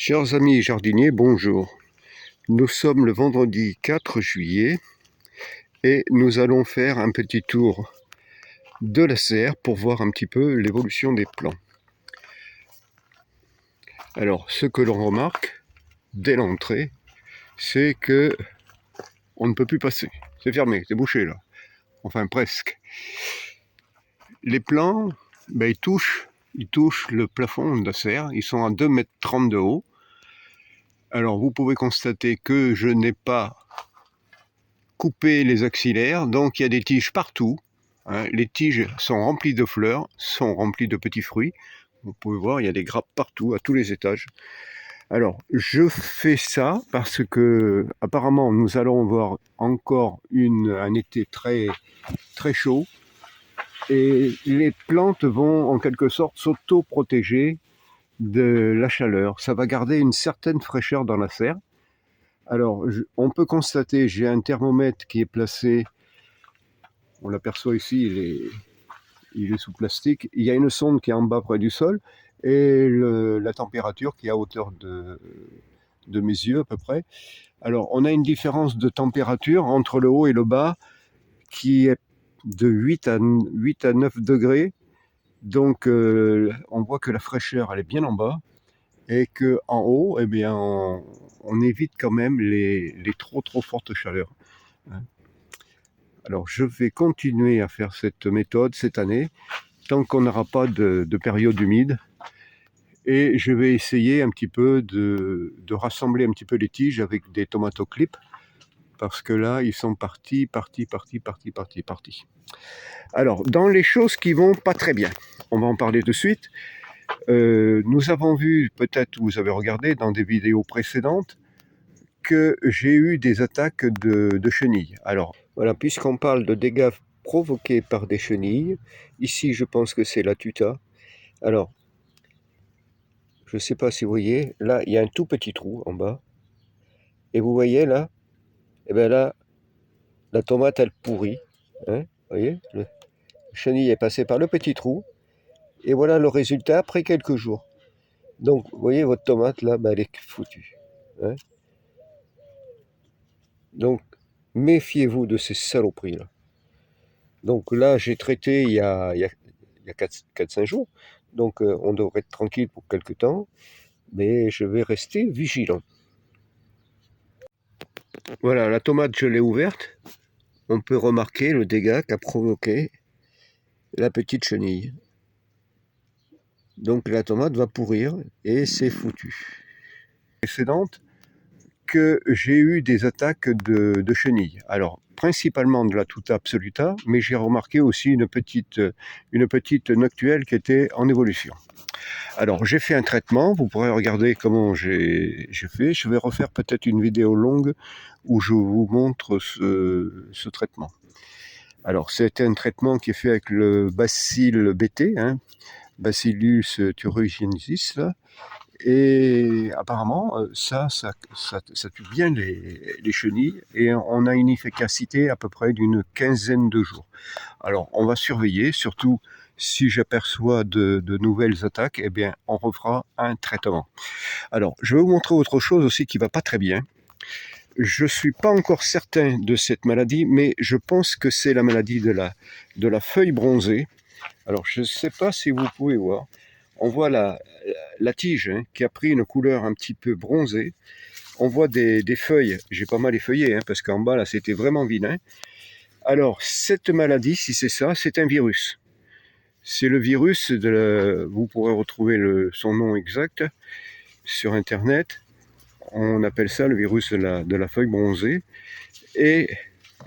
Chers amis jardiniers, bonjour. Nous sommes le vendredi 4 juillet et nous allons faire un petit tour de la serre pour voir un petit peu l'évolution des plants. Alors, ce que l'on remarque dès l'entrée, c'est que on ne peut plus passer. C'est fermé, c'est bouché là. Enfin, presque. Les plants, ils touchent le plafond de la serre. Ils sont à 2,30 m de haut. Alors, vous pouvez constater que je n'ai pas coupé les axillaires, donc il y a des tiges partout. Les tiges sont remplies de fleurs, sont remplies de petits fruits. Vous pouvez voir, il y a des grappes partout, à tous les étages. Alors, je fais ça parce que, apparemment, nous allons avoir encore un été très, très chaud. Et les plantes vont, en quelque sorte, s'auto-protéger de la chaleur. Ça va garder une certaine fraîcheur dans la serre. Alors, on peut constater, j'ai un thermomètre qui est placé, on l'aperçoit ici, il est sous plastique. Il y a une sonde qui est en bas près du sol et la température qui est à hauteur de mes yeux à peu près. Alors, on a une différence de température entre le haut et le bas qui est de 8 à 9 degrés. Donc, on voit que la fraîcheur, elle est bien en bas. Et qu'en haut, eh bien, on évite quand même les trop fortes chaleurs. Alors je vais continuer à faire cette méthode cette année, tant qu'on n'aura pas de période humide. Et je vais essayer un petit peu de rassembler un petit peu les tiges avec des tomatoclips, parce que là, ils sont partis. Alors, dans les choses qui vont pas très bien, on va en parler de suite. Nous avons vu, peut-être vous avez regardé dans des vidéos précédentes, que j'ai eu des attaques de chenilles. Alors voilà, puisqu'on parle de dégâts provoqués par des chenilles, ici je pense que c'est la tuta. Alors, je ne sais pas si vous voyez, là il y a un tout petit trou en bas. Et vous voyez là, et bien là, la tomate elle pourrit. Vous voyez, le chenille est passé par le petit trou. Et voilà le résultat après quelques jours. Donc, vous voyez, votre tomate, là, elle est foutue. Donc, méfiez-vous de ces saloperies-là. Donc là, j'ai traité il y a 4-5 jours. Donc, on devrait être tranquille pour quelques temps. Mais je vais rester vigilant. Voilà, la tomate, je l'ai ouverte. On peut remarquer le dégât qu'a provoqué la petite chenille. Donc la tomate va pourrir et c'est foutu. Précédente, que j'ai eu des attaques de chenilles. Alors, principalement de la tuta absoluta, mais j'ai remarqué aussi une petite noctuelle qui était en évolution. Alors, j'ai fait un traitement, vous pourrez regarder comment j'ai fait. Je vais refaire peut-être une vidéo longue où je vous montre ce traitement. Alors, c'est un traitement qui est fait avec le bacille BT, Bacillus thuringiensis, là. Et apparemment, ça tue bien les chenilles et on a une efficacité à peu près d'une quinzaine de jours. Alors, on va surveiller, surtout si j'aperçois de nouvelles attaques, eh bien, on refera un traitement. Alors, je vais vous montrer autre chose aussi qui va pas très bien. Je ne suis pas encore certain de cette maladie, mais je pense que c'est la maladie de la feuille bronzée. Alors, je ne sais pas si vous pouvez voir. On voit la tige qui a pris une couleur un petit peu bronzée. On voit des feuilles, j'ai pas mal effeuillé, parce qu'en bas là c'était vraiment vilain. Alors cette maladie, si c'est ça, c'est un virus. C'est le virus, vous pourrez retrouver son nom exact sur internet. On appelle ça le virus de la feuille bronzée. Et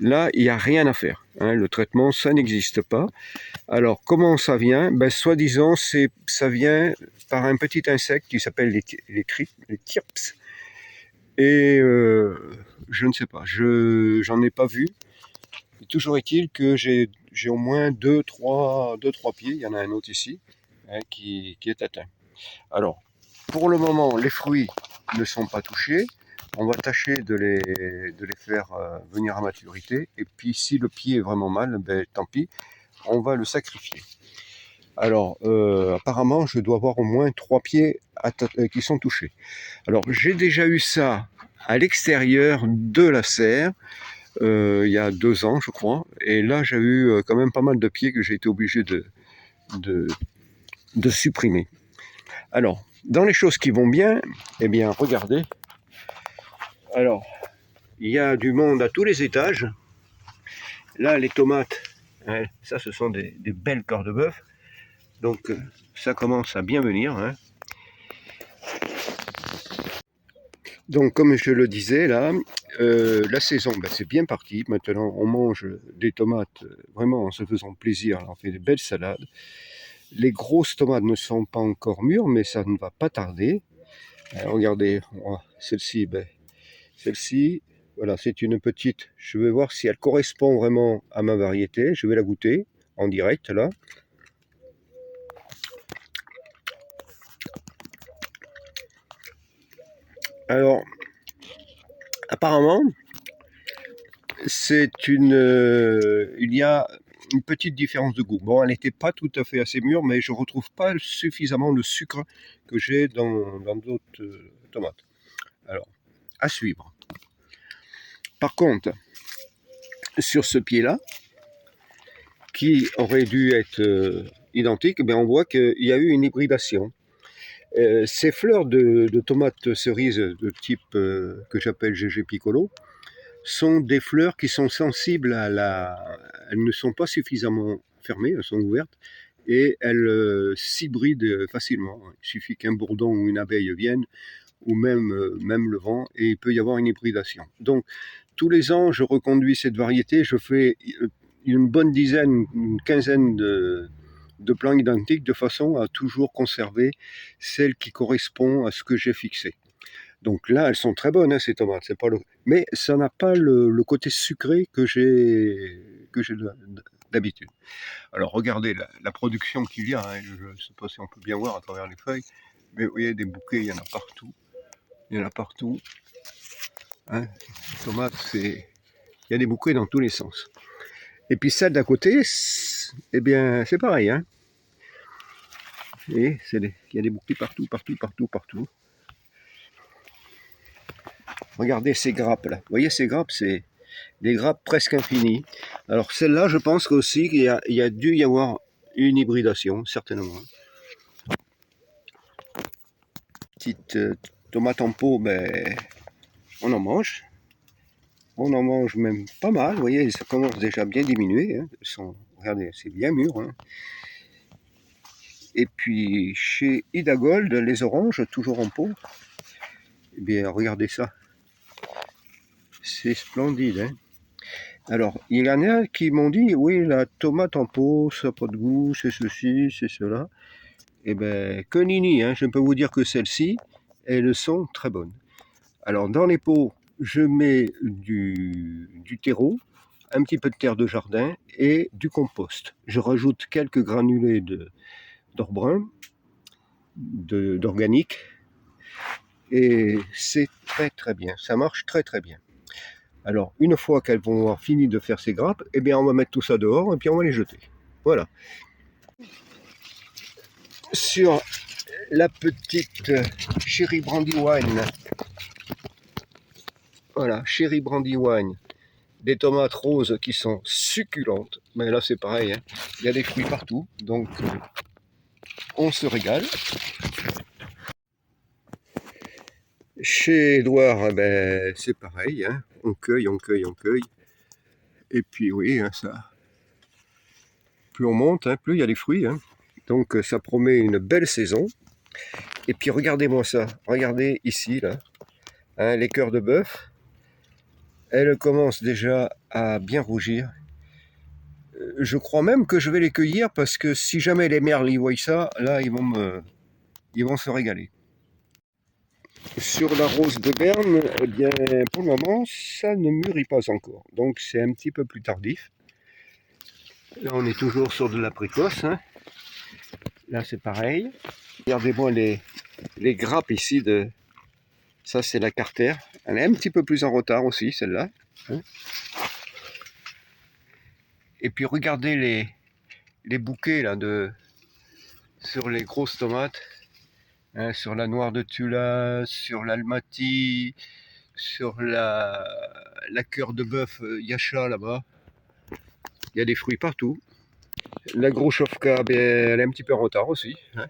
là, il n'y a rien à faire. Le traitement, ça n'existe pas. Alors, comment ça vient? Soi-disant, ça vient par un petit insecte qui s'appelle les thrips. Et je ne sais pas, j'en ai pas vu. Toujours est-il que j'ai au moins 2-3 pieds. Il y en a un autre ici qui est atteint. Alors, pour le moment, les fruits ne sont pas touchés. On va tâcher de les faire venir à maturité. Et puis, si le pied est vraiment mal, tant pis, on va le sacrifier. Alors, apparemment, je dois avoir au moins 3 pieds qui sont touchés. Alors, j'ai déjà eu ça à l'extérieur de la serre, il y a 2 ans, je crois. Et là, j'ai eu quand même pas mal de pieds que j'ai été obligé de, de supprimer. Alors, dans les choses qui vont bien, eh bien, regardez. Alors, il y a du monde à tous les étages. Là, les tomates, hein, ça, ce sont des belles cœurs de bœuf. Donc, ça commence à bien venir. Hein. Donc, comme je le disais, là, la saison, ben, c'est bien parti. Maintenant, on mange des tomates vraiment en se faisant plaisir. On fait de belles salades. Les grosses tomates ne sont pas encore mûres, mais ça ne va pas tarder. Regardez, celle-ci, ben, celle-ci, voilà, c'est une petite. Je vais voir si elle correspond vraiment à ma variété. Je vais la goûter en direct, là. Alors, apparemment, il y a une petite différence de goût. Bon, elle n'était pas tout à fait assez mûre, mais je ne retrouve pas suffisamment le sucre que j'ai dans d'autres tomates. Alors, à suivre. Par contre, sur ce pied-là, qui aurait dû être identique, on voit qu'il y a eu une hybridation. Ces fleurs de tomates cerises de type que j'appelle GG Piccolo sont des fleurs qui sont sensibles à elles ne sont pas suffisamment fermées, elles sont ouvertes, et elles s'hybrident facilement. Il suffit qu'un bourdon ou une abeille vienne, ou même le vent, et il peut y avoir une hybridation. Donc, tous les ans, je reconduis cette variété, je fais une bonne dizaine, une quinzaine de plants identiques, de façon à toujours conserver celle qui correspond à ce que j'ai fixé. Donc là, elles sont très bonnes, hein, ces tomates. C'est pas mais ça n'a pas le côté sucré que j'ai d'habitude. Alors regardez la production qu'il y a. Hein. Je ne sais pas si on peut bien voir à travers les feuilles, mais vous voyez des bouquets, il y en a partout. Il y en a partout. Hein. Les tomates, il y a des bouquets dans tous les sens. Et puis celle d'à côté, eh bien, c'est pareil. Hein. Et il y a des bouquets partout, partout, partout, partout. Regardez ces grappes là. Vous voyez ces grappes, c'est des grappes presque infinies. Alors celle-là, je pense aussi qu'il y a dû y avoir une hybridation, certainement. Petite tomate en pot, ben, on en mange. On en mange même pas mal. Vous voyez, ça commence déjà à bien diminuer. Hein. Regardez, c'est bien mûr. Hein. Et puis chez Ida Gold, les oranges, toujours en pot. Eh bien, regardez ça. C'est splendide. Hein. Alors, il y en a qui m'ont dit, oui, la tomate en pot, ça n'a pas de goût, c'est ceci, c'est cela. Eh bien, que nini, hein, je peux vous dire que celles-ci, elles sont très bonnes. Alors, dans les pots, je mets du terreau, un petit peu de terre de jardin et du compost. Je rajoute quelques granulés d'or brun, d'organique, et c'est très très bien, ça marche très très bien. Alors, une fois qu'elles vont avoir fini de faire ces grappes, eh bien, on va mettre tout ça dehors et puis on va les jeter. Voilà. Sur la petite Cherry Brandywine, voilà, Cherry Brandywine, des tomates roses qui sont succulentes. Mais là, c'est pareil, hein. Il y a des fruits partout, donc on se régale. Chez Edouard, ben, c'est pareil, hein. On cueille, on cueille, on cueille. Et puis oui, hein, ça, plus on monte, hein, plus il y a des fruits. Hein. Donc ça promet une belle saison. Et puis regardez-moi ça, regardez ici, là, hein, les cœurs de bœuf. Elles commencent déjà à bien rougir. Je crois même que je vais les cueillir parce que si jamais les merles y voient ça, là ils vont se régaler. Sur la rose de Berne, eh bien, pour le moment, ça ne mûrit pas encore. Donc c'est un petit peu plus tardif. Là, on est toujours sur de la précoce. Hein. Là, c'est pareil. Regardez-moi les grappes ici. Ça, c'est la Carter. Elle est un petit peu plus en retard aussi, celle-là. Hein. Et puis, regardez les bouquets là, sur les grosses tomates, hein, sur la noire de Tula, sur l'Almaty, sur la cœur de bœuf Yacha là-bas. Il y a des fruits partout. La Groschovka, ben, elle est un petit peu en retard aussi, hein.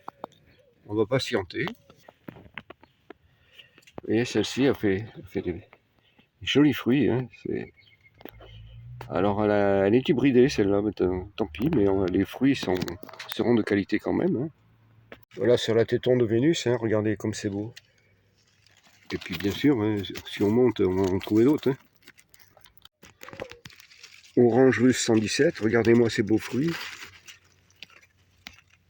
On va patienter. Vous voyez, celle-ci a fait des jolis fruits, hein. Alors elle est hybridée celle-là, tant pis, mais les fruits seront de qualité quand même, hein. Voilà sur la téton de Vénus, hein, regardez comme c'est beau. Et puis bien sûr, hein, si on monte, on va en trouver d'autres, hein. Orange russe 117, regardez-moi ces beaux fruits.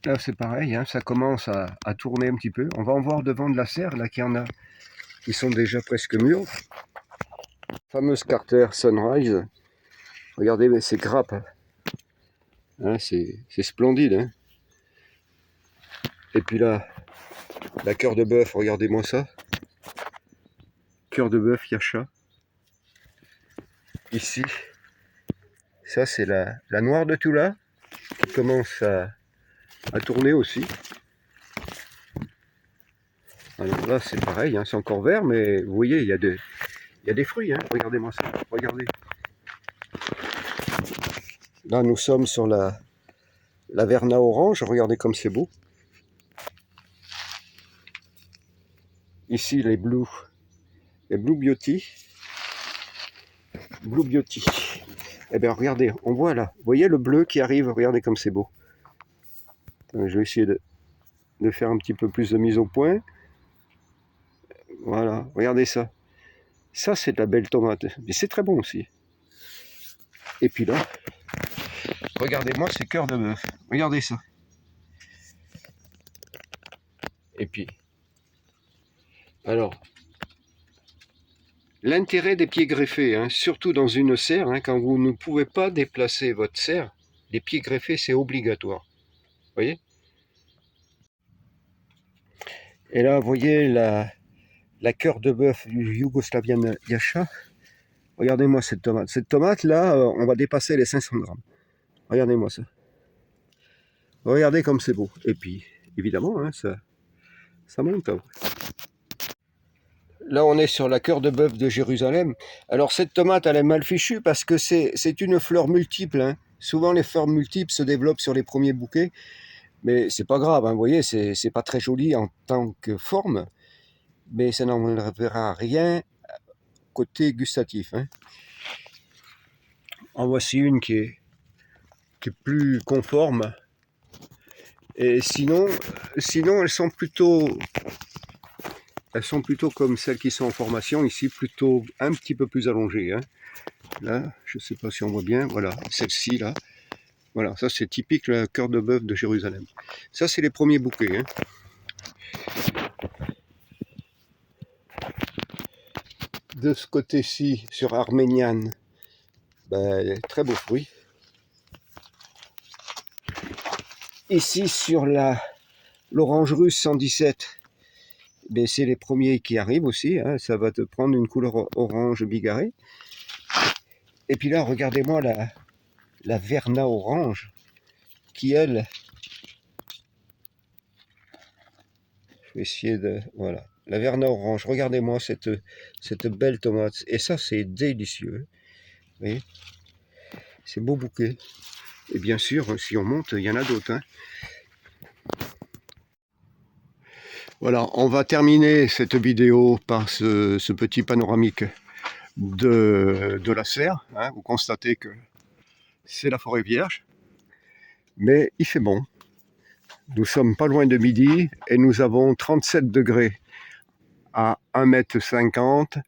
Là c'est pareil, hein, ça commence à tourner un petit peu. On va en voir devant de la serre, là qu'il y en a qui sont déjà presque mûrs. Fameuse Carter Sunrise, regardez mais ces grappes, hein, c'est splendide, hein. Et puis là, la cœur de bœuf, regardez-moi ça. Cœur de bœuf Yacha. Ici, ça c'est la noire de Tula qui commence à tourner aussi. Alors là c'est pareil, hein, c'est encore vert, mais vous voyez, il y a des fruits, hein. Regardez-moi ça, regardez. Là nous sommes sur la Verna orange, regardez comme c'est beau. Ici les Blue Beauty. Blue Beauty. Eh bien regardez, on voit là, vous voyez le bleu qui arrive, regardez comme c'est beau. Je vais essayer de faire un petit peu plus de mise au point. Voilà, regardez ça. Ça c'est de la belle tomate, mais c'est très bon aussi. Et puis là, regardez-moi ces cœurs de bœuf, regardez ça. Et puis, alors, l'intérêt des pieds greffés, hein, surtout dans une serre, hein, quand vous ne pouvez pas déplacer votre serre, les pieds greffés c'est obligatoire. Vous voyez? Et là, vous voyez la cœur de bœuf du Yougoslavian Yacha. Regardez-moi cette tomate. Cette tomate là, on va dépasser les 500 grammes. Regardez-moi ça. Regardez comme c'est beau. Et puis, évidemment, hein, ça monte. Hein. Là, on est sur la cœur de bœuf de Jérusalem. Alors, cette tomate, elle est mal fichue parce que c'est une fleur multiple, hein. Souvent, les fleurs multiples se développent sur les premiers bouquets. Mais c'est pas grave, hein, vous voyez, c'est pas très joli en tant que forme. Mais ça n'enlèvera rien côté gustatif, hein. En voici une qui est plus conforme. Et sinon elles sont plutôt comme celles qui sont en formation ici, plutôt un petit peu plus allongées, hein. Là, je ne sais pas si on voit bien, voilà, celle-ci là. Voilà, ça c'est typique le cœur de bœuf de Jérusalem. Ça c'est les premiers bouquets, hein. De ce côté-ci, sur Arménian, ben, très beaux fruits. Ici sur l'orange russe 117, ben, c'est les premiers qui arrivent aussi, hein. Ça va te prendre une couleur orange bigarrée. Et puis là, regardez-moi la Verna orange, qui elle, je vais essayer de, voilà, la Verna orange, regardez-moi cette belle tomate, et ça c'est délicieux, vous voyez, c'est beau bouquet. Et bien sûr, si on monte, il y en a d'autres, hein. Voilà, on va terminer cette vidéo par ce petit panoramique de la serre, hein. Vous constatez que c'est la forêt vierge, mais il fait bon. Nous sommes pas loin de midi et nous avons 37 degrés à 1,50 m,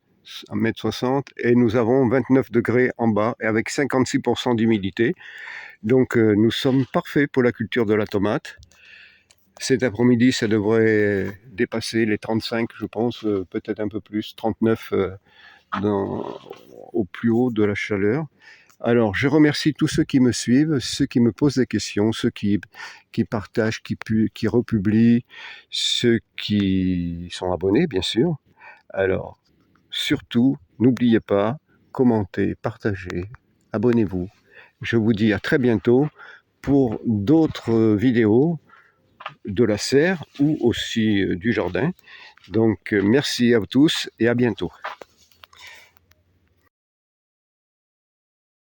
1,60 m et nous avons 29 degrés en bas et avec 56% d'humidité. Donc nous sommes parfaits pour la culture de la tomate. Cet après-midi, ça devrait dépasser les 35, je pense, peut-être un peu plus, 39 au plus haut de la chaleur. Alors, je remercie tous ceux qui me suivent, ceux qui me posent des questions, ceux qui partagent, qui republient, ceux qui sont abonnés, bien sûr. Alors, surtout, n'oubliez pas, commentez, partagez, abonnez-vous. Je vous dis à très bientôt pour d'autres vidéos de la serre ou aussi du jardin. Donc merci à tous et à bientôt.